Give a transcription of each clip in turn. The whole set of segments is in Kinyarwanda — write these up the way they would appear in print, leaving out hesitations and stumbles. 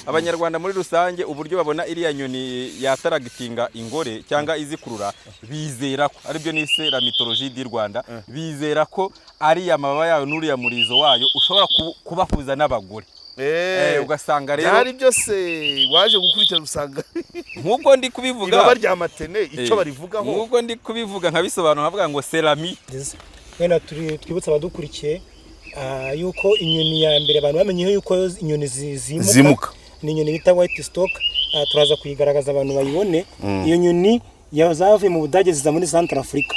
abanyarwanda muri rusange uburyo babona iriya nyoni yataragitinga ingore cyangwa izikurura bizera ko aribyo nise la mythologie du Rwanda bizera ko ari amababa yayo n'uriya murizo wayo ushobora kubahuza n'abagore ugasanga rero byari byose waje gukurikira usanga nk'uko ndi kubivuga ibaba rya matene icyo barivugaho nk'uko ndi kubivuga nkabisobanura nkavuga ngo ceramic wenda twibutsa abadukurikiye yuko inyoni ya mbere abantu bamenye yuko inyoni zimuka ni inyoni bita white stock turaza kuyigaragaza abantu bayibone iyo nyoni yazavuye mu Budage ziza muri Central Africa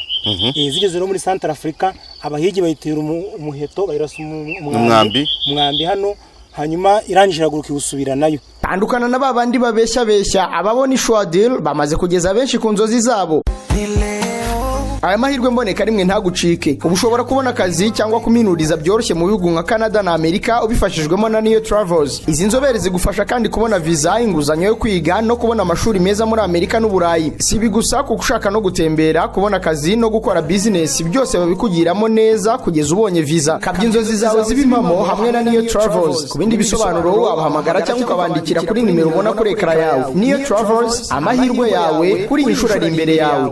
zigeze no muri Central Africa abahigi bayitera umuheto bayirasa umwambi hano hanyuma irangije iraguruka iwusubira nayo. Tandukana na babandi babeshya ababona ishwadil bamaze kugeza benshi ku nzozi zabo. Aya mahirwe mboneka rimwe ntagucike. Ubushobora kubona akazi cyangwa kuminuriza byoroshye mu bihugu nka Canada na Amerika ubifashijwemo na Neo Travels. Izi nzobere zigufasha kandi kubona visa, inguzanyo yo kwiga no kubona amashuri meza muri Amerika n'Uburayi. Si bigusa kuko ushaka no gutembera, kubona akazi no gukora business byose babikugiramo neza kugeza ubonye visa. Kabya inzozi zawe zibimamo hamwe na Neo Travels. Ku bindi bisobanuro wabahamagara cyangwa ukabandikira kuri nimero ubona kuri ekara yawe. Neo Travels, amahirwe yawe kuri inshuro ari imbere yawe.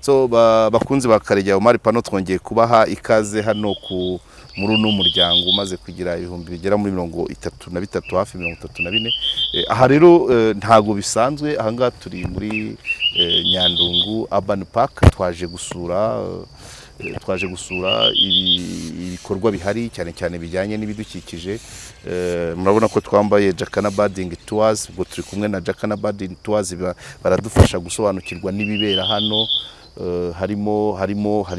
So bakunzi bakaregera Omar Pano twongeye kubaha ikaze hano ku muri n'umuryango umaze kugira ibihumbi bigera muri 33 hafi 34 aha rero ntago bisanzwe aha ngaha turi muri Nyandungu Urban Park twaje gusura ibikorwa bihari cyane cyane bijyanye n'ibidukikije murabona ko twambaye Jacana Birding Tours ubwo turi kumwe na Jacana Birding Tours baradufasha gusobanukirwa n'ibibera hano harimo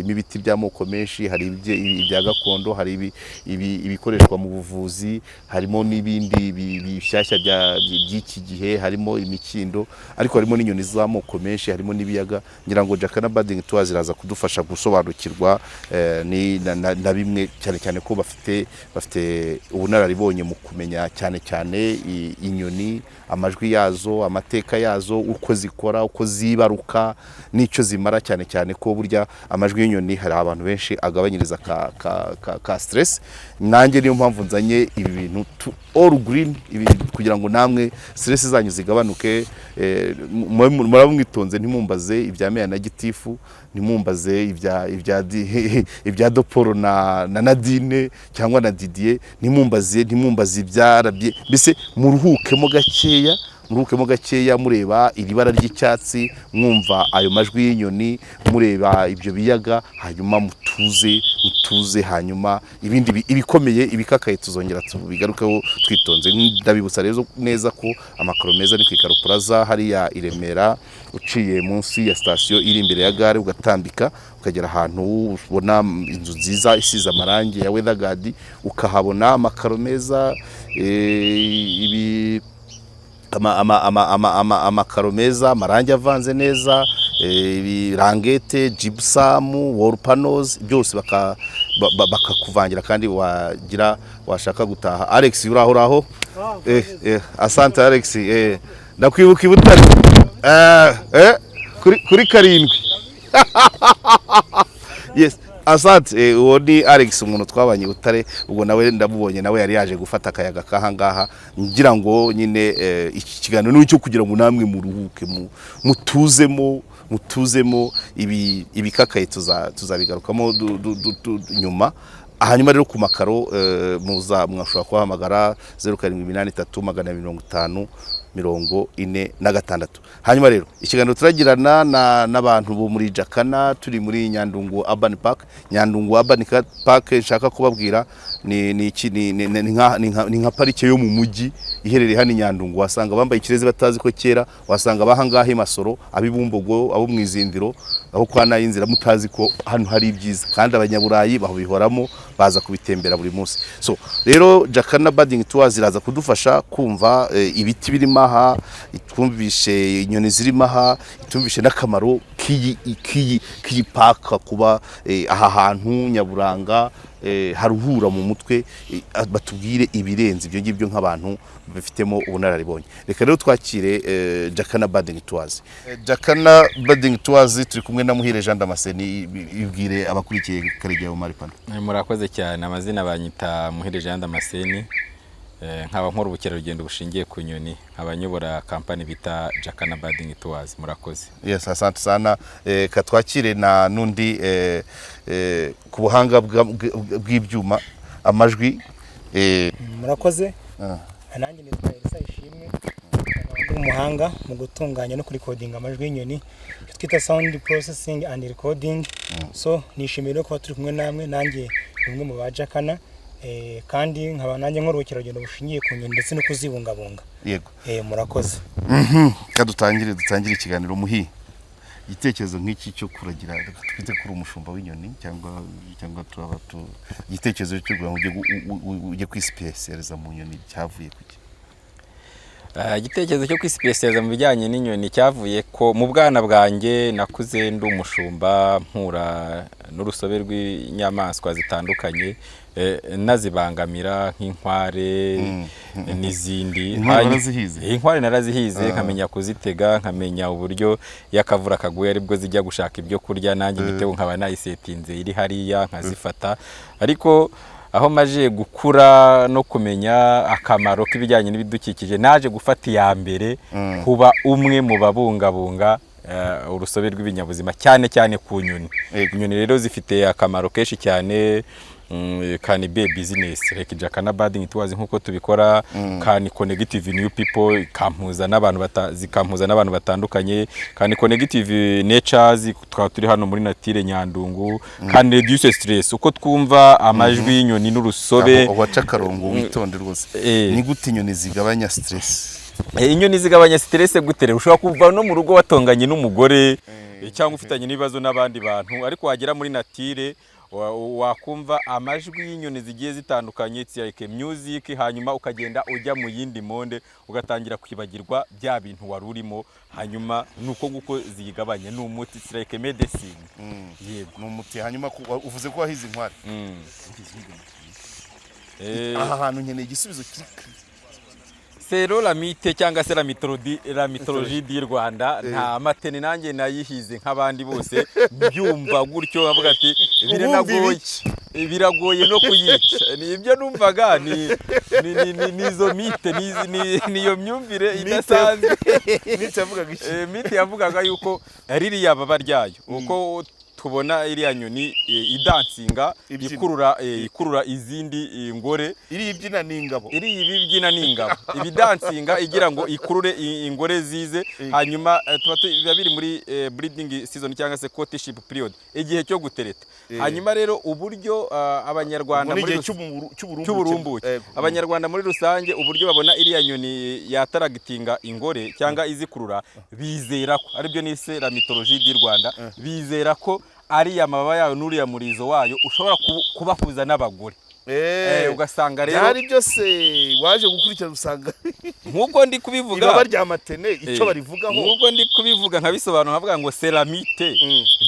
ibiti by'amoko menshi hari ibya gakondo hari ibikoreshwa mu buvuzi harimo n'ibindi bishyashya by'iki gihe harimo imikindo ariko harimo n'inyoni z'amoko menshi harimo n'ibiyaga ngira ngo Jacana Birding Tours ziraza kudufasha gusobanukirwa na bimwe cyane ko bafite ubunararibonye mu kumenya cyane inyoni amajwi yazo amateka yazo uko zikora uko zibaruka n'icyo zimara cyane ko burya amajwi y'inyoni hari abantu benshi agabanyiriza ka stress nanjye niyo mpamvu nzanye ibi bintu all green kugira ngo namwe stress zanyu zigabanuke murabumwitonze ntimumbaze ibya meya na gitifu ntimumbaze ibya Doporo na Nadine cyangwa na Didier ntimumbaze ibyarabye mbese muruhukemo gakeya mureba iribara ry'icyatsi mwumva ayo majwi y'inyoni mureba ibyo biyaga hanyuma mutuze hanyuma ibindi ibikomeye ibikakaye tuzongera tubigarukeho twitonze ndabibutsa rero neza ko amakaro meza ni kwikaro Plaza hari ya Iremera uciye munsi ya station iri imbere ya gare ugatambika ukagera ahantu ubona inzu nziza isize amarangi ya Weatherguard ukahabona amakaro meza amakaro meza amarangi avanze neza ibirangete gypsum wall panels byose bakakuvangira kandi washaka gutaha Alex uraho asante Alex ndakwibuka ibutare kuri 7 yes asante uwo ni Alex umuntu twabanye Butare ubwo nawe ndamubonye nawe yari yaje gufata akayaga kahangaha ngira ngo nyine iki kiganiro n'icyo kugira ngo namwe muruhuke mutuzemo ibikakaye tuzabigarukamo nyuma hanyuma rero ku makaro mwashobora kuhamagara 0783 hanyuma rero ikiganiro turagirana n'abantu bo muri Jacana turi muri Nyandungu Urban Park nshaka kubabwira ni nka parike yo mu mujyi iherereye hano Nyandungu wasanga bambaye ikirezi batazi ko kera wasanga bahangahe Masoro abibumbogo abo mwizindiro aho kwa Nayinzira mutazi ko hano hari ibyiza kandi abanyaburayi bahobihoramo baza kubitembera buri munsi so rero Jacana Birding Tours ziraza kudufasha kumva ibiti birimo aha twumvishe inyoni zirimo aha twumvishe n'akamaro k'iyi park kuba aha hantu nyaburanga haruhura mu mutwe batubwire ibirenze ibyo ngibyo nk'abantu bifitemo ubunararibonye reka rero twakire Jacana Birding Tours Jacana Birding Tours turi kumwe na Muhire Jean Damascene ibwire abakurikiye Karegeya Omar Pano murakoze cyane amazina banyita Muhire Jean Damascene nkaba nkora ubukerarugendo bushingiye ku nyoni, nkaba nyobora kampani bita Jacana Birding Tours. Murakoze. Yes, asante sana. Katwakire na nundi ku buhanga bw'ibyuma amajwi. Murakoze. Nanjye nitwa Elisa Ishimwe, umuhanga mu gutunganya no kurikodinga amajwi y'inyoni, twita sound processing and recording. So nishimiye kuba turi kumwe namwe, nanjye umwe mu ba Jacana, kandi nkaba nanjye nkora ubukerarugendo bushingiye ku nyoni ndetse no kuzibungabunga. Yego. Murakoze. Dutangire ikiganiro Muhi. Igitekerezo nk'iki cyo kuragira twite kuri umushumba w'inyoni cyangwa igitekerezo cyo kugira ngo ujye kwisipesializa mu nyoni cyavuye kuki? Igitekerezo cyo kwisipesializa mu bijyanye n'inyoni cyavuye ko mu bwana bwanjye nakuze ndi umushumba, mpura n'urusobe rw'inyamaswa zitandukanye, nazibangamira nk'inkware n'izindi. Inkware narazihize, nkamenya kuzitega, nkamenya uburyo yakavura kaguye aribwo zijya gushaka ibyo kurya, nanjye igitego nkaba nayisetinze iri hariya nkazifata. Ariko aho maje gukura no kumenya akamaro k'ibijyanye n'ibidukikije, naje gufata iya mbere kuba umwe mu babungabunga urusobe rw'ibinyabuzima, cyane cyane ku nyoni. Inyoni rero zifite akamaro kenshi cyane, can be business like Jacana Birding Tours nkuko tubikora, can connective new people, kampuza n'abantu batandukanye, can connective natures, tukaba turi hano muri natire Nyandungu, can reduce stress, uko twumva amajwi y'inyoni n'urusobe. Waca karongo witonde rwose. Ni gute inyoni zigabanya stress? Inyoni zigabanya stress gutere, ushobora kuva no mu rugo watonganye n'umugore cyangwa ufitanye n'ibibazo n'abandi bantu, ariko wagera muri natire wakumva amajwi y'inyoni zigiye zitandukanye, it's like music, hanyuma ukagenda ujya mu yindi monde, ugatangira kwibagirwa bya bintu wari urimo, hanyuma nuko nguko zigabanya. Ni umuti, it's like medicine. Yego, ni umuti. Hanyuma uvuze ko wahize inkware. Aha hantu nkeneye igisubizo kiri Sero la mite cyangwa se la mitologie y'u Rwanda, nta matene nanjye nayihize nk'abandi bose, byumva gutyo bavuga ati biragoye no kuyica. Ni ibyo numvaga, nizo mite, niyo myumvire idasanzwe. Mite yavugaga yuko ririya baba ryayo, uko tubona iriya nyoni idansinga ikurura izindi ngore, iri ibyina n'ingabo, ibidansinga igira ngo ikurure ingore zize. Hanyuma tuba biri muri breeding season cyangwa se courtship period, igihe cyo gutereta. Hanyuma rero uburyo abanyarwanda muri cy'uburumbuke, abanyarwanda muri rusange uburyo babona iriya nyoni yataragitinga ingore cyangwa izikurura, bizera ko aribyo nise la mitologie y'u Rwanda, bizera ko ari amababa yayo n'uriya murizo wayo ushobora kubahuza n'abagore. Ugasanga rero byari byose waje gukurikira usanga nkuko ndi kubivuga ibaba rya matene icyo barivugaho, nkuko ndi kubivuga nkabisobanura nkavuga ngo seramite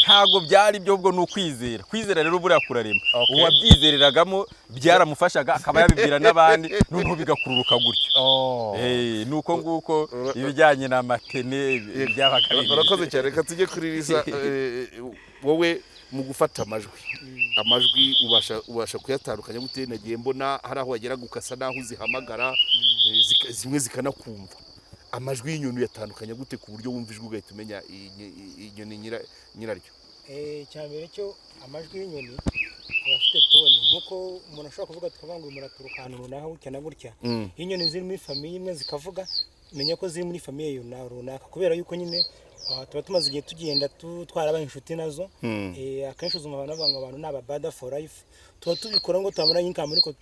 ntago byari byo, ubwo n'ukwizera. Kwizera rero buriya kurarema. Uwabyizereragamo byaramufashaga, akaba yabibwira n'abandi, n'ubu bigakururuka gutyo. Nuko nguko ibijyanye na matene byabaga. Urakoze cyane. Reka tujye kuri Lisa. Wowe mu gufata amajwi ubasha kuyatandukanya gute? Nagiye mbona hari aho wagera gukasa naho uzihamagara, zimwe zikanakumva. Amajwi y'inyoni yatandukanya gute ku buryo wumva ijwi ugahita umenya inyoni nyiraryo? Cyambere cyo amajwi y'inyoni aba afite tone, nkuko umuntu ashobora kuvuga tukavuga ngo muraturuka ahantu runaka gutya na gutya. Inyoni ziri muri famiye imwe zikavuga, menya ko ziri muri famiye runaka, kubera yuko nyine tuba tumaze igihe tugenda twarabaye inshuti nazo. Akenshi uzumva abantu ni ababada for life, tuba tubikora ngo tubamara income, ariko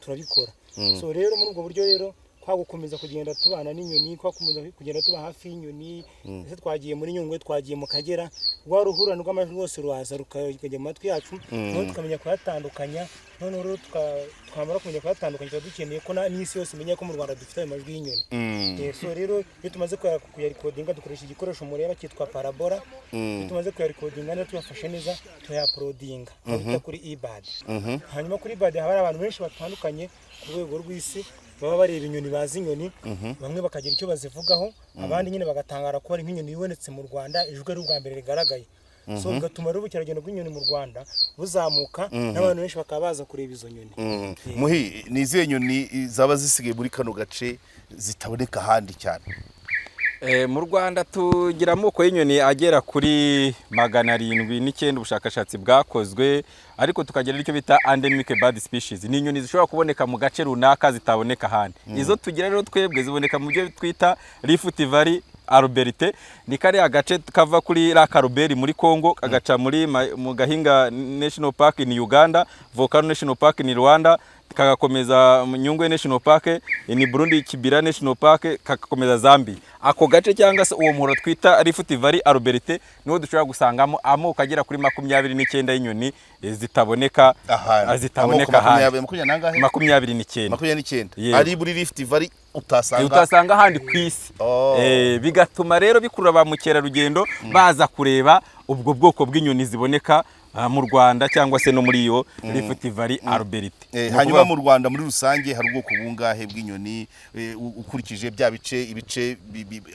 turabikora. So rero muri ubwo buryo rero twagukomeza kugenda tubana n'inyoni, twakomeza kugenda tuba hafi y'inyoni. Ese twagiye muri Nyungwe, twagiye mu Kagera, rwa ruhurano rw'amajwi rwose ruhaza rukajya mu matwi yacu, none tukamenya kuyatandukanya. None rero twamara kumenya kuyatandukanya, tuba dukeneye ko n'isi yose imenya ko mu Rwanda dufite ayo majwi y'inyoni. So rero iyo tumaze kuyarekodinga dukoresha igikoresho mureba cyitwa parabola. Iyo tumaze kuyarekodinga neza tuyafashe neza, tuyaprodinga bita kuri eBird. Hanyuma kuri eBird haba hari abantu benshi batandukanye ku rwego rw'isi baba bareba inyoni, bazi inyoni, bamwe bakagira icyo bazivugaho, abandi nyine bagatangara ko hari nk'inyoni yibonetse mu Rwanda, ijwi ari ubwa mbere rigaragaye. so bigatuma rero ubukerarugendo bw'inyoni mu Rwanda buzamuka n'abantu benshi bakaba baza kureba izo nyoni. Muhi, ni izihe nyoni zaba zisigaye muri kano gace zitaboneka ahandi cyane? Mu Rwanda tugira amoko y'inyoni agera kuri 709 ubushakashatsi bwakozwe, ariko tukagira icyo bita endemic bird species. Ni inyoni zishobora kuboneka mu gace runaka zitaboneka ahandi. Izo tugira rero twebwe ziboneka mu byo twita Rift Valley Arboreté, ni kari agace kava kuri Lakaruberi muri Congo kagaca mu Gahinga National Park in Uganda, Volcano National Park in Rwanda, kagakomeza Nyungwe National Park in Burundi, Kibira National Park, kagakomeza Zambia. Ako gace cyangwa se uwo muhoro twita Rift Valley Arboreté niho dushobora gusangamo amoko agera kuri 29 y'inyoni zitaboneka ahandi. 29 ari muri Rift Valley utasanga ahandi ku isi. Bigatuma rero bikurura ba mukerarugendo baza kureba ubwo bwoko bw'inyoni ziboneka mu Rwanda cyangwa se no muri iyo Rift Valley Arboreté. Hanyuma mu Rwanda muri rusange hari ubwoko bungahe bw'inyoni ukurikije bya ibice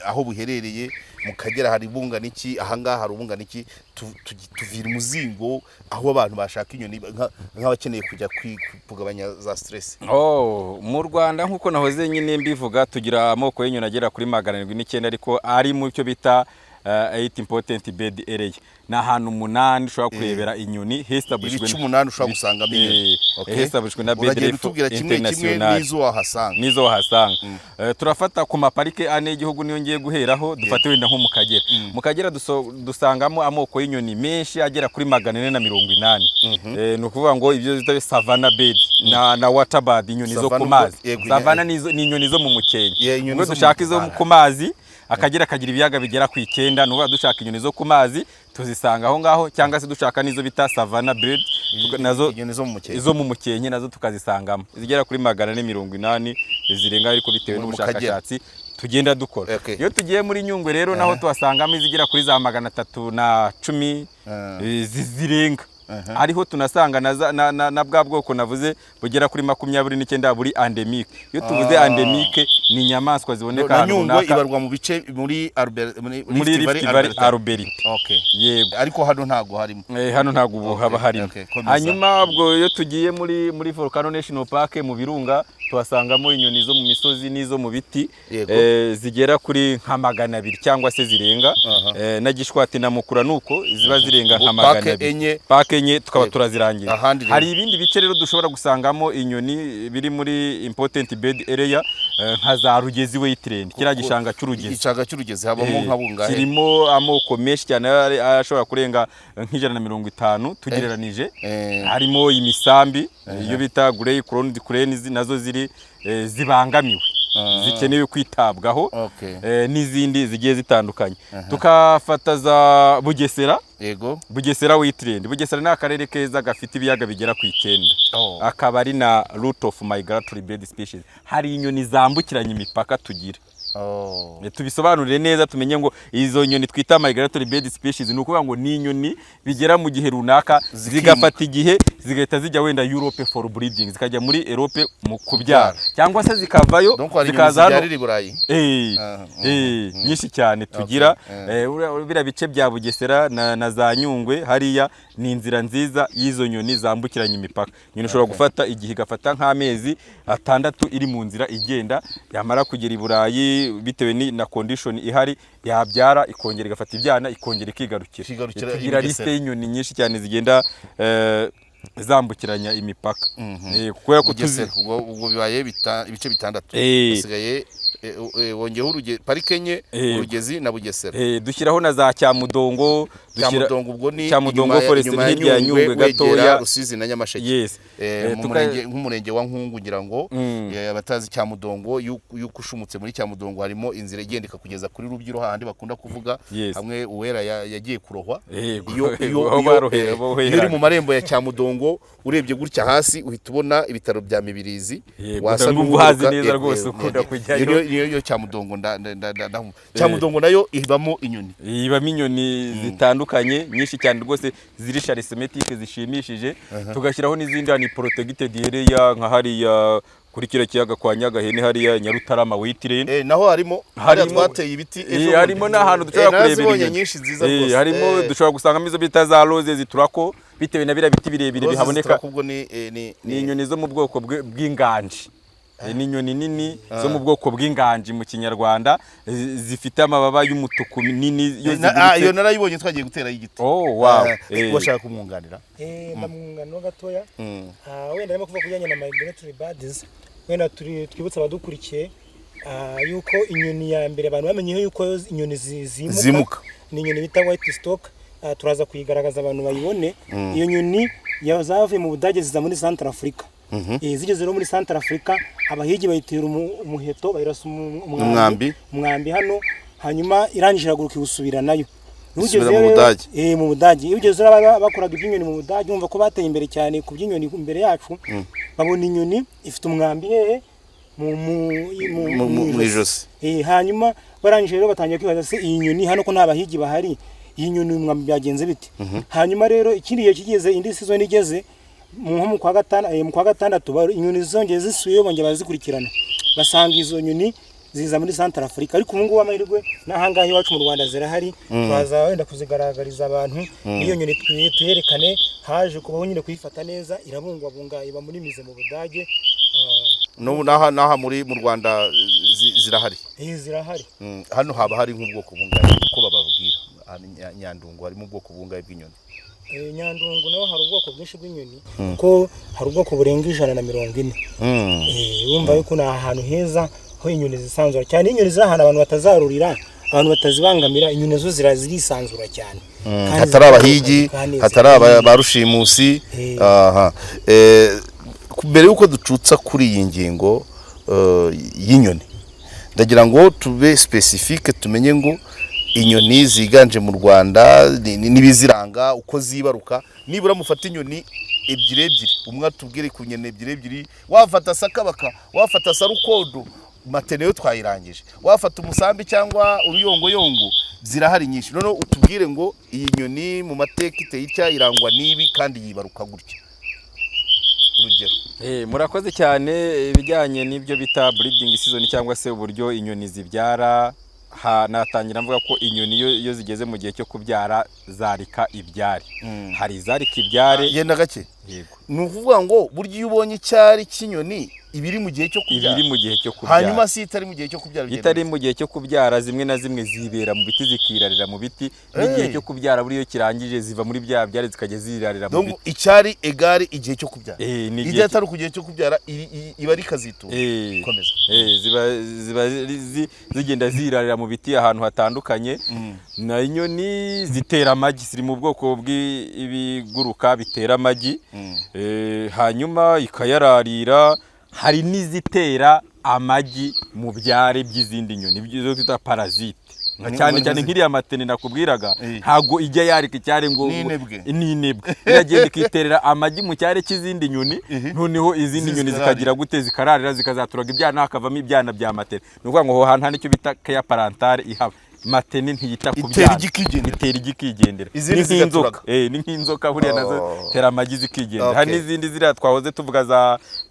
aho buherereye? Mu Kagera hari bungana iki, ahangaha hari ubungana iki? Tuvira umuzingo aho abantu bashaka inyoni nk'abakeneye kujya kugabanya za stress. Mu Rwanda nkuko nahoze nyine mbivuga tugira amoko y'inyoni agera kuri 709 ariko ari mu cyo bita 8 important bird area. Ni ahantu 8 ushobora kurebera inyoni hestablished. Ibice 8 ushobora gusangamo inyoni. Hestablished na BDF International. Nizo wahasanga. Turafata ku maparike ane y'igihugu niyo ngiye guheraho, dufate wenda nko mu Kagera. Mu Kagera dusangamo amoko y'inyoni menshi agera kuri 480. No kuvuga ngo ibyo zita savannah bird na water bird, inyoni zo ku mazi. Savannah ni inyoni zo mu mukenke. Ngo dushaka izo ku mazi, Akagera kagira ibiyaga bigera ku 9, nuba dushaka inyoni zo ku mazi tuzisanga aho ngaho, cyangwa se dushaka nizo bita savannah bird nazo izo mu mukenke nazo tukazisangamo zigera kuri 480 zirenga, ariko bitewe n'ubushakashatsi tugenda dukora. Iyo tugiye muri Nyungwe rero naho tuhasangamo izigera kuri za 310 zirenga. Ariho tunasanga na bwa bwoko navuze bugera kuri 29 buri endemic. Iyo tuvuze endemic ni inyamaswa ziboneka ahantu runaka. Nyungwe ibarwa mu bice muri Rift Valley Arboreté. Yego. Ariko hano ntago harimo. Hano ntago haba harimo. Hanyuma ubwo iyo tugiye muri Volcano National Park mu Birunga tuhasangamo inyoni zo mu misozi n'izo mu biti zigera kuri nka 200 cyangwa se zirenga. Na Gishwati na Mukura nuko ziba zirenga nka 200. Park enye tukaba turazirangira. Hari ibindi bice rero dushobora gusangamo inyoni biri muri important bird area nka za Rugezi Wetland, kira gishanga cy'Urugezi. Igishanga cy'Urugezi habamo nka bungahe? Kirimo amoko menshi cyane ashobora kurenga nk'150 tugereranije. Harimo imisambi iyo bita grey crowned cranes nazo ziri zibangamiwe, zikenewe kwitabwaho, n'izindi zigiye zitandukanye. Tukafata za Bugesera. Yego. Bugesera Wetland. Bugesera ni akarere keza gafite ibiyaga bigera ku 9. Akaba ari na route of migratory bird species. Hari inyoni zambukiranya imipaka tugira. Tubisobanurire neza tumenye ngo izo nyoni twita migratory bird species ni ukuvuga ngo ni inyoni bigera mu gihe runaka zigafata igihe zigahita zijya wenda Europe for breeding, zikajya muri Europe mu kubyara, cyangwa se zikavayo zikaza hano nyinshi cyane tugira. Bira bice bya Bugesera na za Nyungwe hariya ni inzira nziza y'izo nyoni zambukiranya imipaka. Nyoni ushobora gufata igihe igafata nk'amezi 6 iri mu nzira igenda, yamara kugera i Burayi bitewe na condition ihari yabyara ikongera igafata ibyana ikongera ikigarukira. Tugira liste y'inyoni nyinshi cyane zigenda zambukiranya imipaka. Kubera ko ubwo bibaye ibice 6 basigaye wongeho parike enye, Urugezi na Bugesera. Dushyiraho na za Cyamudongo. Cyamudongo ubwo ni Cyamudongo forest hirya ya Nyungwe gatoya, Rusizi na Nyamasheke. Nk'umurenge wa Nkungu ngira ngo abatazi Cyamudongo yuko ushumutse muri Cyamudongo harimo inzira igenda kugeza kuri Rubyiro handi bakunda kuvuga hamwe Uwera yagiye kurohwa. Iyo uri mu marembo ya Cyamudongo urebye gutya hasi uhita ubona ibitaro bya Mibirizi. Wasa n'ubuhazi neza rwose ukunda kujyayo. Iyo Cyamudongo Cyamudongo nayo ibamo inyoni. Ibamo inyoni zitandukanye nyinshi cyane rwose ziri charismatique zishimishije. Tugashyiraho n'izindi ni protected area nka hariya kuri kiriya kiyaga kwa Nyagahene hariya Nyarutarama Witirene naho harimo twateye ibiti harimo n'ahantu dushobora kurebera inyoni nyinshi nziza rwose harimo dushobora gusangamo izo bita za rose ziturako bitewe na biriya biti birebire bihaboneka ni inyoni zo mu bwoko bw'inganji ni inyoni nini zo mu bwoko bw'inganji mu Kinyarwanda zifite amababa y'umutuku nini iyo narayibonye twagiye gutera y'igiti washaka kumwunganira ndamwunganira gatoya wenda arimo kuvuga kujyanye na migratory birds wenda twibutsa abadukurikiye yuko inyoni ya mbere abantu bamenye yuko inyoni zimuka ni inyoni bita white stock turaza kuyigaragaza abantu bayibone iyo nyoni zavuye mu Budage ziza muri Central Africa zigeze rero muri Central Africa abahigi bayitera umuheto bayirasa umwambi hano hanyuma irangije iraguruka igusubira nayo Ugeze mu Budage mu Budage iyo ugeze bakoraga iby'inyoni mu Budage umva ko bateye imbere cyane ku by'inyoni imbere yacu babona inyoni ifite umwambi mu ijosi hanyuma barangije rero batangiye kwibaza se iyi nyoni hano ko nta bahigi bahari iyi nyoni umwambi byagenze bite hanyuma rero ikindi gihe kigeze indi season igeze mu kwa gatandatu inyoni zongeye zisuye bongeye bazikurikirana basanga izo nyoni ziza muri Central Africa ariko ubu ngubu amahirwe n'ahangaha iwacu mu Rwanda zirahari twaza wenda kuzigaragariza abantu iyo nyoni tuyerekane haje kubaho nyine kuyifata neza irabungwabunga iba muri mize mu Budage naha mu Rwanda zirahari zirahari hano haba hari nk'ubwoko bungahe uko bababwira Nyandungu harimo ubwoko bungahe bw'inyoni Nyandungu naho hari ubwoko bwinshi bw'inyoni kuko hari ubwoko burenga 140 wumva yuko ni ahantu heza ho inyoni zisanzura cyane inyoni ziri ahantu abantu batazarurira abantu batazibangamira inyoni zo zirisanzura cyane hatari abahigi hatari abarushimusi mbere yuko ducutsa kuri iyi ngingo y'inyoni ndagira ngo tube specifique tumenye ngo inyoni ziganje mu Rwanda n'ibiziranga uko zibaruka nibura mufata inyoni ebyiri umwe atubwire ku nyene ebyiri wafata sakabaka wafata sarukodo matene yo twayirangije wafata umusambi cyangwa uruyongoyongo zirahari nyinshi none utubwire ngo iyi nyoni mu mateka iteye itya irangwa nibi kandi yibaruka gutya urugero murakoze cyane ibijyanye n'ibyo bita breeding season cyangwa se uburyo inyoni zibyara natangira mvuga ko inyoni iyo zigeze mu gihe cyo kubyara zarika ibyari hari zarika ibyare yenda gake yego ni ukuvuga ngo buryo iyo ubonye icyari cy'inyoni ibiri mu gihe cyo kubyara hanyuma si itari mu gihe cyo kubyara itari mu gihe cyo kubyara zimwe na zimwe zibera mu biti zikirarira mu biti n'igihe cyo kubyara buriyo kirangije ziva muri bya byare zikajya zirarira mu biti icyari egari igihe cyo kubyara igihe atari ku gihe cyo kubyara iba ari kazitura komeza ziba zigenda zirarira mu biti ahantu hatandukanye na inyoni zitera amagi ziri mu bwoko bw'ibiguruka bitera amagi hanyuma ikayararira hari n'izitera amagi mu byare by'izindi nyoni ibyo twita parasite cyane cyane nk'iriya matene nakubwiraga ntago ijya yarika icyare ngo n'inebwe iragenda ikiterera amagi mu cyare cy'izindi nyoni noneho izindi nyoni zikagira gute zikararira zikazaturaga ibyana hakavamo ibyana bya matene ni ukuvuga ngo aho hantu hari icyo bita care parentale ihaba matene ntiyita ku byana itera igikigendera ni nk'inzoka buriya nazo tera amagi zikigendera hari n'izindi ziriya twahoze tuvuga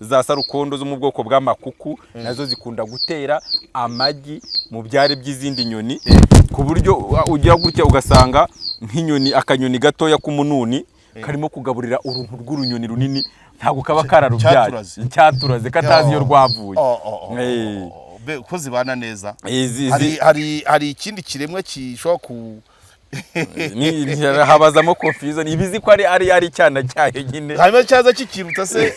za sarukondo zo mu bwoko bw'amakuku nazo zikunda gutera amagi mu byare by'izindi nyoni ku buryo ujya gutya ugasanga nk'inyoni akanyoni gatoya k'umununi karimo kugaburira uruntu rw'urunyoni runini ntabwo kaba kararubyaye icyaturaze katazi iyo rwavuye ko zibana neza hari ikindi kiremwa gishobora ku habazamo confusion ibizi ko ari icyana cyayo nyine hanyuma cyaza kikiruta se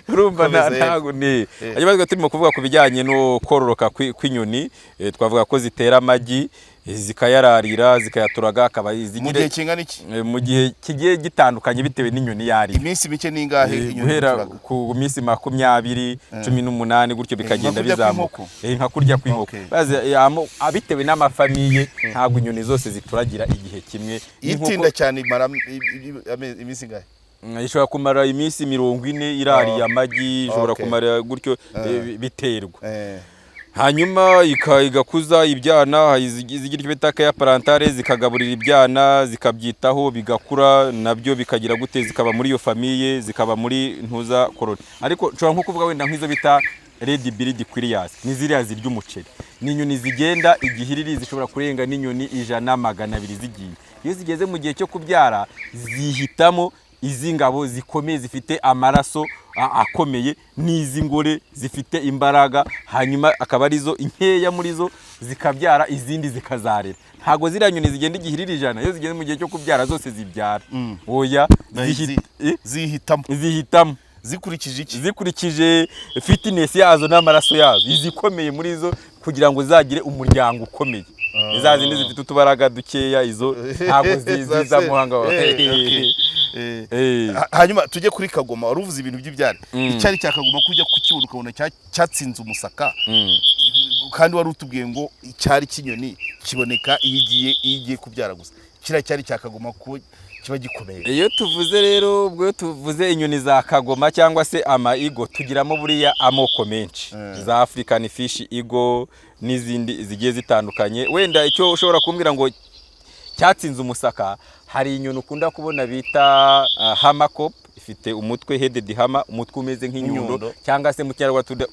urumva ntago ni hanyuma turimo kuvuga ku bijyanye no kororoka kw'inyoni twavuga ko zitera amagi zikayararira zikayaturaga akaba mu gihe kingana iki mu gihe kigiye gitandukanye bitewe n'inyoni yari iminsi mike ningahe guhera ku minsi 20 18 gutyo bikagenda bizamuka nka kurya kw'inkoko bitewe n'amafamiye ntabwo inyoni zose zituragira igihe kimwe itinda cyane imara iminsi ngahe ishobora kumara iminsi 40 irariye amagi ishobora kumara gutyo biterwa hanyuma igakuza ibyana zigira icyo bita ya parentale, zikagaburira ibyana zikabyitaho bigakura nabyo bikagira gute, zikaba muri iyo famiye, zikaba muri ntuza koroni. Ariko nshobora nko kuvuga wenda nk'izo bita red bird quillias, ni ziriya zirya umuceri, ni inyoni zigenda igihiriri zishobora kurenga n'inyoni 100-200 zigiye. Iyo zigeze mu gihe cyo kubyara zihitamo izi ngabo zikomeye zifite amaraso akomeye n'izi ngore zifite imbaraga, hanyuma akaba arizo inkeya muri zo zikabyara izindi zikazarera. Ntago ziriya nyoni zigenda igihirira 100, iyo zigeze mu gihe cyo kubyara zose zibyara. Oya, zihitamo zikurikije iki? Zikurikije fitness yazo n'amaraso yazo, izikomeye muri zo kugira ngo zagire umuryango ukomeye. Iza zindi zifite utubaraga dukeya izo ntago ziza muhanga wa. Hanyuma tujye kuri Kagoma, waruvuze ibintu by'ibyari. Icyari cya Kagoma kujya kukibona ukabona cyatsinze umusaka, kandi wari utubwiye ngo icyari kinyoni kiboneka iyo igiye kubyara gusa. Kira cyari cya Kagoma ko kiba gikomeye. Iyo tuvuze rero, ubwo tuvuze inyoni za Kagoma cyangwa se ama igo, tugiramo buriya amoko menshi, za African fish igo n'izindi zigiye zitandukanye. Wenda icyo ushobora kumbwira ngo cyatsinze umusaka, hari inyoni ukunda kubona bita hamakop, ifite umutwe headed hammer, umutwe umeze nk'inyundo, cyangwa se mu Kinyarwanda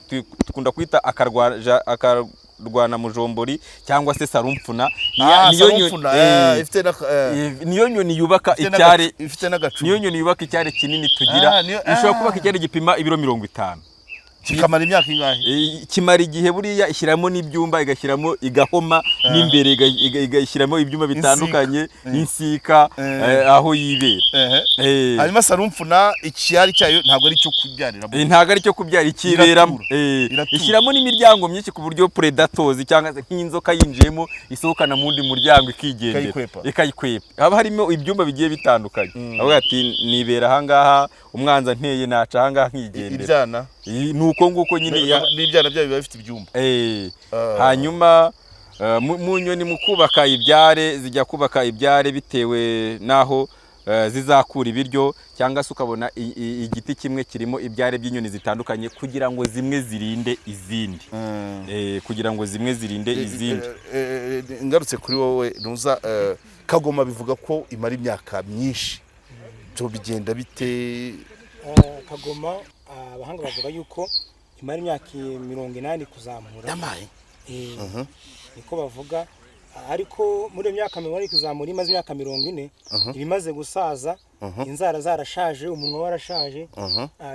tukunda kwita akarwana mujombori cyangwa se sarumfuna. Niyo nyoni yubaka icyare, niyo nyoni yubaka icyare kinini tugira, ishobora kubaka icyare gipima ibiro 50. Kikamara imyaka ingahe? Kimara igihe buriya ishyiramo n'ibyumba, igashyiramo igahoma n'imbere, igashyiramo ibyuma bitandukanye insika aho yibera. Hanyuma sarumfuna icyari cyayo ntabwo ari cyo kubyarira, ntabwo ari cyo kubyara, ikiberamo. Ishyiramo n'imiryango myinshi ku buryo predators cyangwa nk'inzoka yinjiyemo isohokana mu wundi muryango ikigendera, ikayikwepa. Haba harimo ibyumba bigiye bitandukanye. Avuga ati nibera ahangaha, umwanza nteye naca ahangaha nkigendera. Ibyana nuko nguko nyine n'ibyana byayo biba bifite ibyumba. Hanyuma mu nyoni mu kubaka ibyare, zijya kubaka ibyare bitewe naho zizakura ibiryo, cyangwa se ukabona igiti kimwe kirimo ibyare by'inyoni zitandukanye kugira ngo zimwe zirinde izindi. Kugira ngo zimwe zirinde izindi. Ngarutse kuri wowe nuza, Kagoma bivuga ko imara imyaka myinshi, cyo bigenda bite? Kagoma abahanga bavuga yuko imara imyaka 80 kuzamura. Niko bavuga, ariko muri imyaka 80 kuzamura imaze imyaka 40 ibimaze gusaza, inzara zarashaje, umunwa warashaje.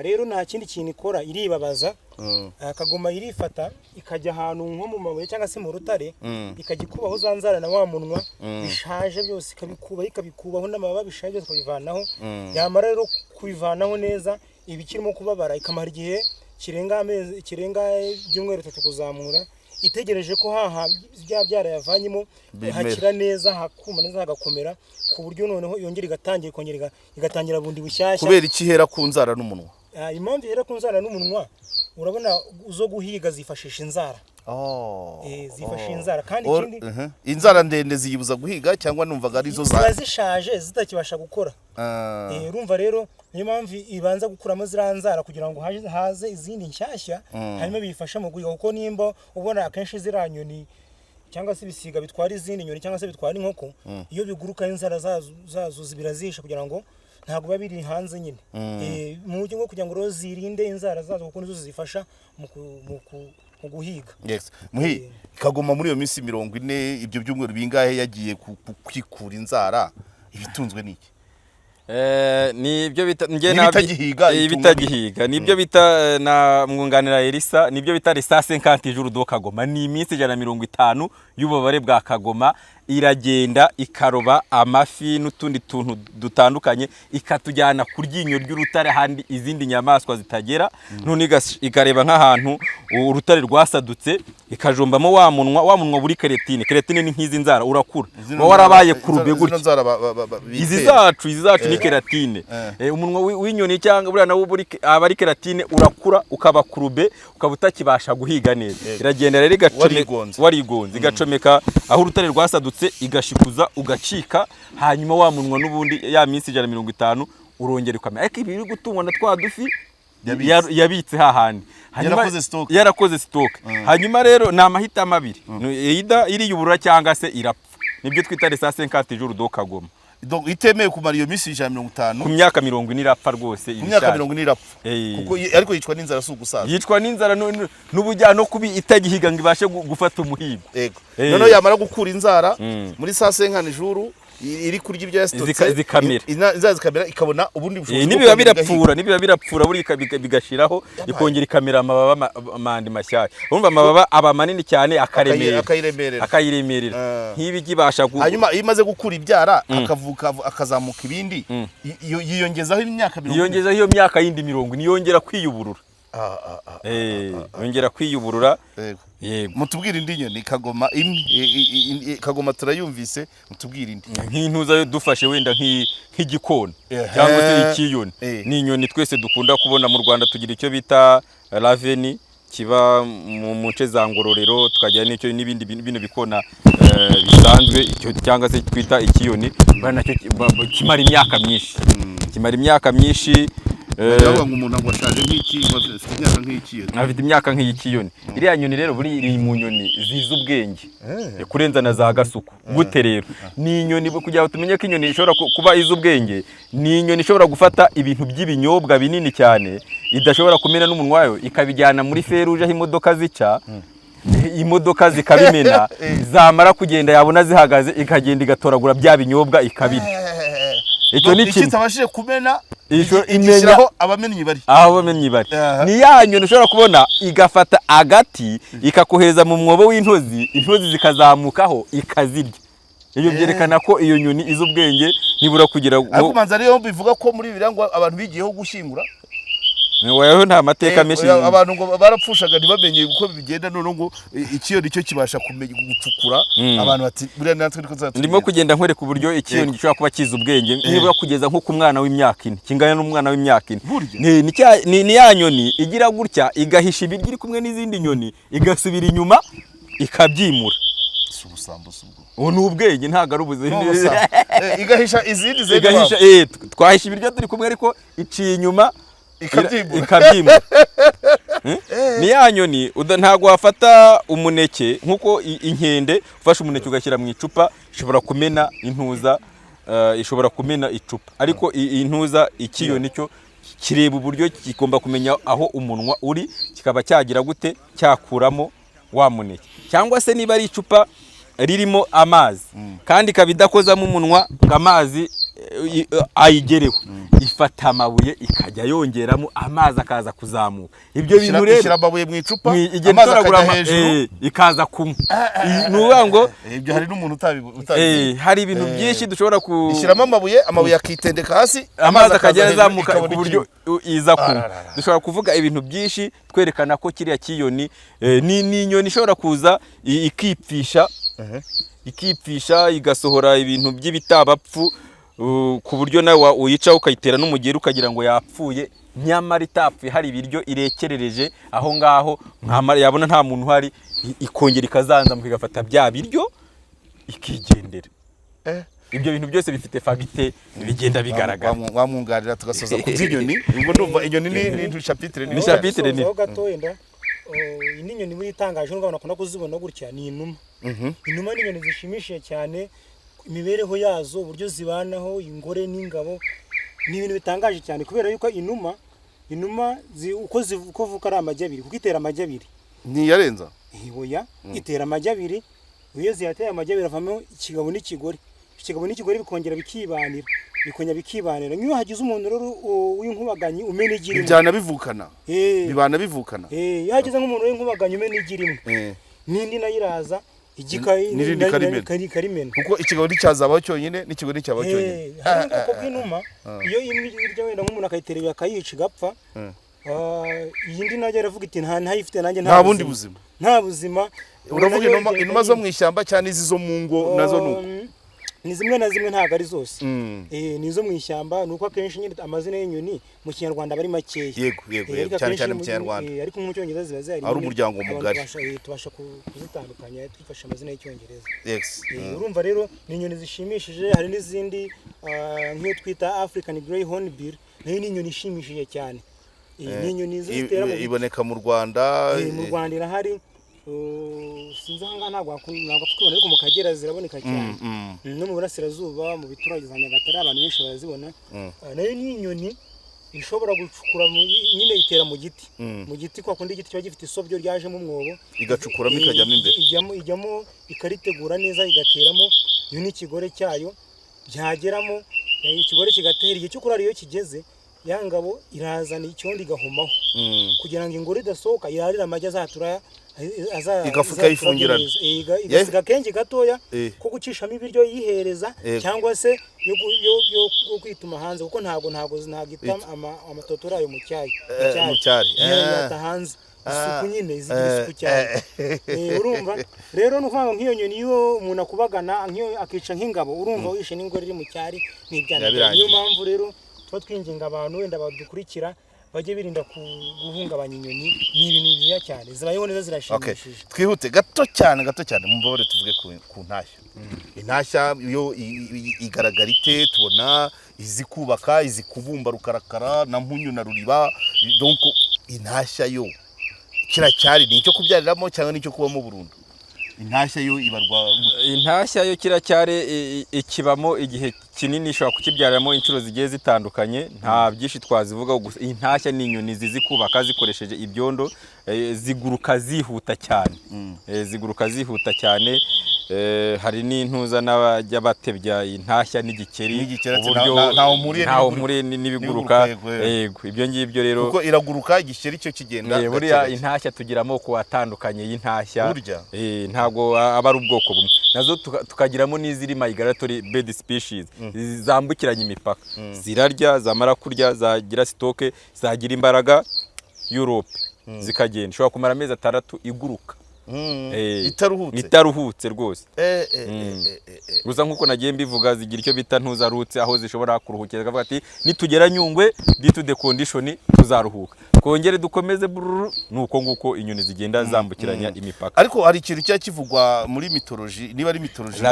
Rero nta kindi kintu ikora, iribabaza. Kagoma irifata ikajya ahantu nko mu mabuye cyangwa se mu rutare, ikagikubaho za nzara na wa munwa bishaje byose, ikabikubaho n'amababa bishaje byose kubivanaho. Yamara rero kubivanaho neza, ibikirimo kubabara ikamara igihe kirenga byumweru 3 kuzamura, itegereje ko byara yavanyemo hakira neza, hakuma neza, hagakomera ku buryo noneho yongera igatangira bundi bushyashya. Kubera ikihera ku nzara n'umunwa? Impamvu ihera ku nzara n'umunwa, urabona uzo guhiga zifashisha inzara. Zifashisha inzara, kandi ikindi inzara ndende ziyibuza guhiga, cyangwa numvaga arizo zishaje zitakibasha gukora. Urumva rero niyo mpamvu ibanza gukuramo ziriya nzara kugira ngo haze izindi nshyashya, hanyuma bifasha mu guhiga. Kuko nimba ubona akenshi ziriya nyoni cyangwa se ibisiga bitwara izindi nyoni cyangwa se bitwara inkoko, iyo biguruka inzara zazo birazisha kugira ngo ntabwo biba biri hanze nyine. Mu buryo bwo kugira ngo zirinde inzara zazo, kuko nizo zifasha mu guhiga. Muhi, Kagoma muri iyo minsi 40 ibyo byumweru bingahe yagiye kwikura inzara, ibitunzwe n'iki? Nibyo bita bitagihiga, nibyo bita na mwunganira Elisa, nibyo bita les 150 jours do Kagoma. Ni iminsi 150 y'ububare bwa Kagoma, iragenda ikaroba amafi n'utundi tuntu dutandukanye, ikatujyana ku ryinyo ry'urutare handi izindi nyamaswa zitagera. None ikareba nk'ahantu urutare rwasadutse, ikajombamo wa munwa buri keratine ni nk'izi nzara urakura, warabaye kurube gutya. Izi zacu ni keratine. Umunwa w'inyoni cyangwa buriya nawo abari keratine urakura, ukaba kurube, ukaba utakibasha guhiga neza. Iragenda rero warigonze igacomeka aho urutare rwasadutse, igashikuza ugacika, hanyuma wa munwa n'ubundi ya minsi 150 urongera ukamera. Ariko ibi biri gutungwa na twa dufi yabitse hahandi yarakoze stock hanyuma rero ni amahitamo abiri iriyuburura cyangwa se irapfa nibyo twita resase 50 jours do Kagoma donc itemeye kumara iyo minsi 150 ku myaka 40 irapfa rwose ku myaka 40 irapfa kuko ariko yicwa n'inzara si ugusaza yicwa n'inzara n'ubujyano kubi itagihiga ngo ibashe gufata umuhigo yego none yamara gukura inzara muri saa 50 jours iri kurya ibyo yasitotse zikamera ikabona ubundi bushobozi nibiba birapfura buri bigashiraho ikongera ikamera amababa mandi mashyashya urumva amababa aba manini cyane akayiremerera nk'ibigibasha hanyuma imaze gukura ibyara akavuka akazamuka ibindi yiyongezaho imyaka 40 yiyongezaho iyo myaka yindi 40 niyongera kwiyuburura yongera kwiyuburura yego mutubwira indi nyoni Kagoma imwe Kagoma turayumvise mutubwira indi nk'intuza yo dufashe wenda nk'igikona cyangwa se ikiyoni ni inyoni twese dukunda kubona mu Rwanda tugira icyo bita raveni kiba mu nce za Ngororero tukagira n'icyo n'ibindi bino bikona bisanzwe icyo cyangwa se twita ikiyoni nacyo kimara imyaka myinshi Yavuga ngo umuntu ngo ashaje afite imyaka nk'iyikiyoni iriya nyoni rero buri iri mu nyoni ziza ubwenge kurenza na za gasuku gute rero ni inyoni kugira ngo tumenye ko inyoni ishobora kuba iza ubwenge ni inyoni ishobora gufata ibintu by'ibinyobwa binini cyane idashobora kumena n'umunwa wayo ikabijyana muri feruje aho imodoka zica imodoka zikabimena zamara kugenda yabona zihagaze ikagenda igatoragura bya binyobwa ikabirya icyo ni ikintu kitabashije kumena imenya abamenyi bari ni ya nyoni ushobora kubona igafata agati ikakohereza mu mwobo w'intozi zikazamukaho ikazirya iyo byerekana ko iyo nyoni izo ubwenge nibura kugira ariko manza rero bivuga ko muri birangwa abantu bigiyeho gushingura wewe nta mateka menshi abantu ngo barapfushaga ntibamenye uko bigenda none ngo ikiyoni cyo kibasha kumenya gucukura abantu bati buriya natwe niko zatubwira ndimo kugenda nkwereka uburyo ikiyoni gishobora kuba kiza ubwenge nibura kugeza nko ku mwana w'imyaka 4 kingana n'umwana w'imyaka 4 ni ya nyoni igira gutya igahisha ibiryo iri kumwe n'izindi nyoni igasubira inyuma ikabyimura ubu ni ubwenge ntago ari ubuzima igahisha izindi twahisha ibiryo turi kumwe ariko iciye inyuma ikabyimura ni ya nyoni ntago wafata umuneke nkuko inkende ufashe umuneke ugashyira mu icupa ishobora kumena intuza ishobora kumena icupa ariko intuza ikiyoni cyo kireba uburyo kigomba kumenya aho umunwa uri kikaba cyagira gute cyakuramo wa muneke cyangwa se niba ari icupa ririmo amazi kandi kabidakozamo umunwa ngo amazi ayigereho ifata amabuye ikajya yongeramo amazi akaza kuzamuka ibyo bintu rero ishyira amabuye mu icupa amazi akajya hejuru ikaza kumwe nuvuga ngo ibyo hari n'umuntu utabizi hari ibintu byinshi dushobora ishyiramo amabuye akitendeka hasi amazi akajya azamuka ku buryo iza kumwe dushobora kuvuga ibintu byinshi twerekana ko kiriya kiyoni ni inyoni ishobora kuza ikipfisha igasohora ibintu by'ibitabapfu ku buryo nawe uyica ukayitera n'umugeri ukagira ngo yapfuye nyamara itapfuye hari ibiryo irekerereje aho ngaho yabona nta muntu uhari ikongera ikazanzamuka igafata bya biryo ikigendera ibyo bintu byose bifite fagite bigenda bigaragara wamwungarira tugasoza ku by'inyoni ubwo ndumva inyoni ni chapitre ni chapitre ni iyi nyoni muri itangaje n'ubwo bakunda kuzibona gutya ni inuma inuma ni inyoni zishimishije cyane imibereho yazo uburyo zibanaho ingore n'ingabo ni ibintu bitangaje cyane kubera yuko inuma uko vuka ari amajyi abiri kuko itera amajyi abiri ntiyarenza oya itera amajyi abiri iyo ziyateye amajyi abiri avamo ikigabo n'ikigore bikongera bikibanira nk'iyo hagize umuntu rero w'inkubaganyi umena igi rimwe bibana bivukana iyo hagize nk'umuntu w'inkubaganyi umena igi rimwe n'indi nayo iraza karimena kuko ikigabo nticyazabaho cyonyine n'ikigore nticyabaho cyonyine ubwoko bw'inuma iyo imwe irya wenda nk'umuntu akayiterera akayica igapfa iyindi nayo aravuga iti ntayifite nanjye nta bundi buzima nta buzima uravuga inuma zo mu ishyamba cyane izi zo mu ngo nazo nuko ni zimwe na zimwe ntabwo ari zose ni izo mu ishyamba ni uko akenshi nyine amazina y'inyoni mu kinyarwanda aba ari makeya yego cyane mu kinyarwanda ariko mu cyongereza ziba zihari ari umuryango mugari tubasha kuzitandukanya twifashisha amazina y'icyongereza urumva rero ni inyoni zishimishije hari n'izindi nk'iyo twita African Grey Hornbill nayo ni inyoni ishimishije cyane ni inyoni zitera mu iboneka mu Rwanda. Mu Rwanda irahari, sinzi aha ntabwo twibona, ariko mu Kagera ziraboneka cyane, no mu Burasirazuba mu biturage za Nyagatare abantu benshi barazibona. Nayo ni inyoni ishobora gucukura nyine itera mu giti kwa kundi igiti kiba gifite isobyo ryajemo umwobo, igacukuramo ikajyamo imbere, ijyamo ikaritegura neza igateramo, iyo ni ikigore cyayo, byageramo ikigore kigatera, igihe cyo kurara iyo kigeze ya ngabo irazana icyondo igahomaho kugira ngo ingore idasohoka irarira amagi azatura igafuka yifungirana, igasiga kenshi gatoya ko gucishamo ibiryo yihereza cyangwa se yo kwituma hanze, kuko ntago ita amatotora ayo mu cyari yata hanze, isuku nyine izigira isuku cyane. Urumva rero n'uvanga nk'iyo nyoni iyo umuntu akubagana nk'iyo akica nk'ingabo, urumva wishe n'ingore iri mu cyari n'ibyana. Niyo mpamvu rero tuba twinginga abantu wenda badukurikira bajye birinda guhungabanya inyoni, ni ibintu byiza cyane, zibayeho neza, zirashimishije. Twihute gato cyane mumbabare tuvuge ku ntashya. Intashya yo igaragara ite? Tubona izi kubaka, izi kubumba rukarakara na mpunyu na ruriba, donc intashya yo kiracyari ni icyo kubyariramo cyangwa nicyo kubamo burundu? Intashya yo ibarwa, intashya yo kiracyari ikibamo igihe kinini, ishobora kukibyaramo inshuro zigiye zitandukanye, nta byinshi twazivuga. Gusa intashya ni inyoni zizi kubaka zikoresheje ibyondo, ziguruka zihuta cyane, hari n'intuza n'abajya batebya intashya n'igikeri, uburyo ntaho muri n'ibiguruka. Yego, ibyo ngibyo rero kuko iraguruka, igikeri cyo kigenda. Buriya intashya tugira amoko atandukanye y'intashya, ntago aba ari ubwoko bumwe. Nazo tukagiramo n'iziri migratory bird species, zambukiranya imipaka, zirarya, zamara kurya zagira sitoke, zagira imbaraga, Europe zikagenda, ishobora kumara amezi 6 iguruka itaruhutse rwose. Gusa nkuko nagiye mbivuga, zigira icyo bita ntuzarutse, aho zishobora kuruhukira, akavuga ati nitugera Nyungwe due to the condition tuzaruhuka, kongere dukomeze nuko nguko inyoni zigenda zambukiranya imipaka. Ariko hari ikintu cya kivugwa muri mythology, niba ari mythology,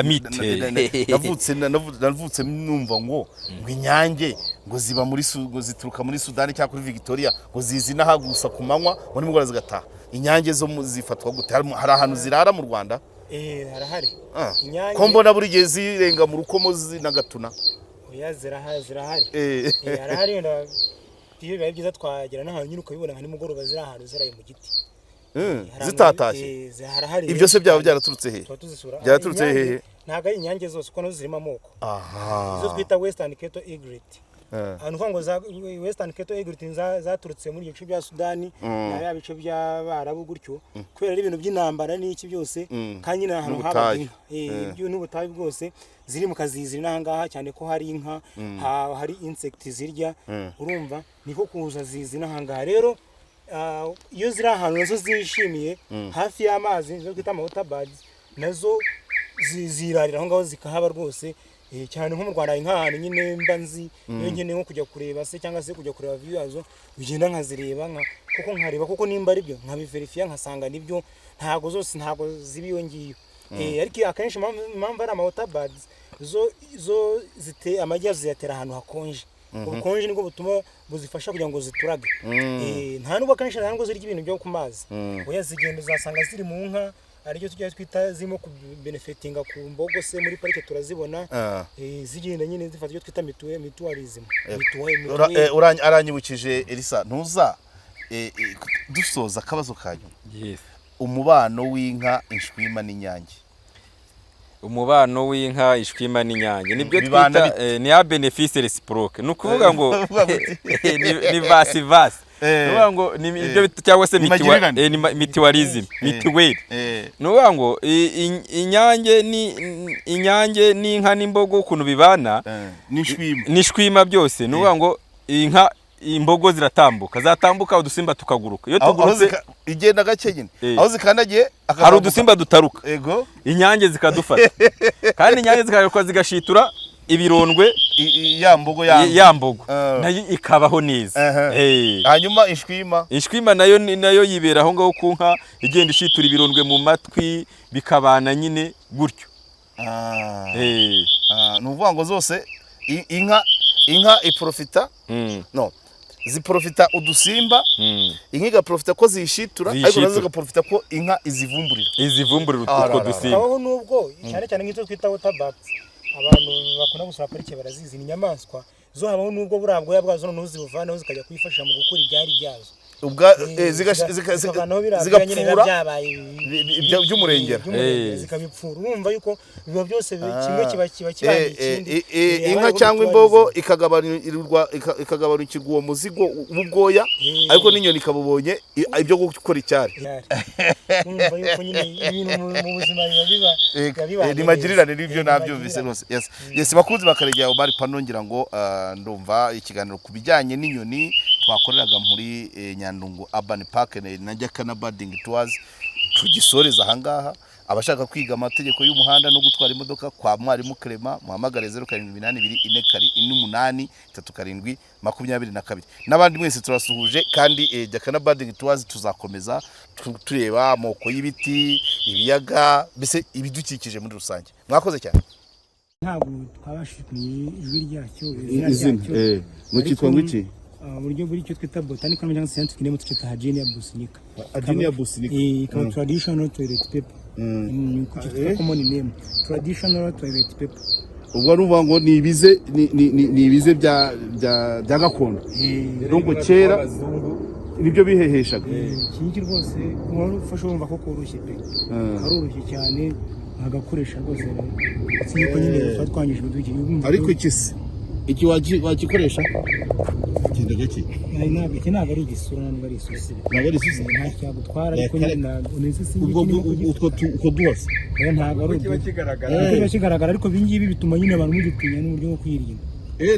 navutse numva ngo inyange ngo ziba muri zituruka muri Sudani cyangwa kuri Victoria, ngo zizina hagusa ku manywa ngo nimugora zigataha. Inyange zo zifatwa gute? Hari ahantu zirara mu Rwanda? Harahari inyange, ko mbona buri gihe zirenga mu rukomo zinagatuna. Oya, zirahari. Harahari, wenda iyo bibaye byiza twagera n'ahantu nyine ukabibona nka nimugoroba ziri ahantu ziraye mu giti zitatashye. Ibyo se byaba byaraturutse he? Byaraturutse hehe? Ntago ari inyange zose, kuko nazo zirimo amoko. Izo twita Western Kettle Egret, ahantu ngo za Western Kettle Egret zaturutse muri ibice bya Sudani na bice by'Abarabu gutyo, kubera ari ibintu by'intambara n'iki byose, kandi nyine ahantu haba ibyo n'ubutayu bwose, ziri mu kaziziri n'ahangaha cyane ko hari inka, hari insect zirya, urumva niko kuza zizi n'ahangaha. Rero iyo ziri ahantu nazo zishimiye hafi y'amazi, zo twita water birds, nazo zirarira aho ngaho zikahaba rwose. Cyane nko mu Rwanda nk'ahantu nyine mba nzi, iyo nkeneye nko kujya kureba se cyangwa se kujya kureba view yazo, ugenda nkazireba kuko nimba ari byo nkabiverifiya nkasanga nibyo, ntago zose ntago zibiyo ngiyo. Ariko akenshi impamvu ari water birds zo zite amagi yazo ziyatera ahantu hakonje. Ubukonje nibwo butuma buzifasha kugira ngo ziturage. Nta nubwo akenshi ntabwo zirya ibintu byo ku mazi, oya zigenda uzasanga ziri mu nka, aricyo tujya twita zirimo benefitinga ku mbogo se muri parike turazibona, zigenda nyine zifata icyo twita mutualism. Aranyibukije Elisa, ntuza dusoza akabazo kanyu. Umubano w'inka, inshwima n'inyange. Umubano w'inka, ishwima n'inyange nibyo twita ni a benefice reciproque, nukuvuga ngo ni vice versa. Nuvuga ngo nibyo cyangwa se mutualism, mituweli. Nuvuga ngo inyange n'inka n'imbogo ukuntu bibana n'ishwima byose. Nuvuga ngo inka imbogo zatambuka udusimba tukaguruka, iyo tugurutse igenda gake nyine, aho zikandagiye hari udusimba dutaruka, inyange zikadufata, kandi inyange zikagaruka zigashitura ibirondwe ya mbogo nayo ikabaho neza. Hanyuma ishwima nayo yibera aho ngaho ku nka, igenda ishitura ibirondwe mu matwi, bikabana nyine gutyo. Nuvuga ngo zose inka iprofita ziprofita udusimba inka igaprofita ko zishitura ariko nazo zigaprofita ko inka izivumburira utwo dusimba. aho nubwo cyane cyane nk'icyo twita waterbats abantu bakunda gusura parike barazizi ni inyamaswa zo habaho nubwo burabwoya bwazo noneho zibuvanaho zikajya kwifasha mu gukura ibyari byazo zigapfura by'umurengera zikabipfura urumva yuko biba byose kimwe kiba kibangiye inka cyangwa imbogo ikagabanukirwa uwo muzigo w'ubwoya ariko n'inyoni ikabubonye ibyo gukora icyari urumva yuko nyine ibintu mu buzima biba ni magirirane n'ibyo nabyumvise rwose yes bakunzi bakaregera Omar Pano ngira ngo ndumva ikiganiro ku bijyanye n'inyoni twakoreraga muri Nyandungu Urban Park na Jakana Birding Tours tugisoreza ahangaha abashaka kwiga amategeko y'umuhanda no gutwara imodoka kwa mwarimu Clement muhamagare 0782 n'abandi mwese turasuhuje kandi Jakana Birding Tours tuzakomeza tureba amoko y'ibiti ibiyaga bise ibidukikije muri rusange mwakoze cyane ntabwo twabashimiye ijwi ryacyo mu cyitwa ngwiki uburyo buri cyo twita botanical cyangwa scientific name twita Hagenia businica. Hagenia businica ikaba traditional toilet paper ni common name traditional toilet paper. ubwo ruvuga ngo ni ibize bya gakondo donc kera nibyo biheheshaga iki rwose urufasha wumva ko koroshye pe aroroshye cyane agakoresha rwose siniko nyine twanyije udukiri ariko iki wakikoresha kenda gake ntabwo ari igisura ntabwo ari isusi nta cyagutwara ariko nyine unese utwo duhase ntabwo ari kiba kigaragara ariko ibingibi bituma nyine abantu mugitinya n'uburyo bwo kwirinda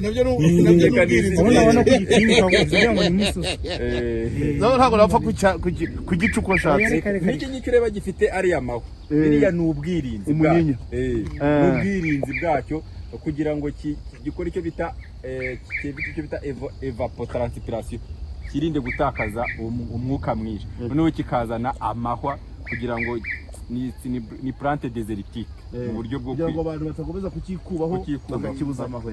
nabyo n'ubwirinzi urabona ko gitinya kugira ngo ni isusi ntabwo napfa kugica uko ashatse n'iki ureba gifite ariya mahwa biriya ni ubwirinzi n'ubwirinzi bwacyo kugira ngo gikora icyo bita evapotranspiration kirinde gutakaza umwuka mwinshi noneho kikazana amahwa kugira ngo ni plante désertique mu buryo bwo kugira ngo abantu batakomeza kukikubaho bakakibuza amahwa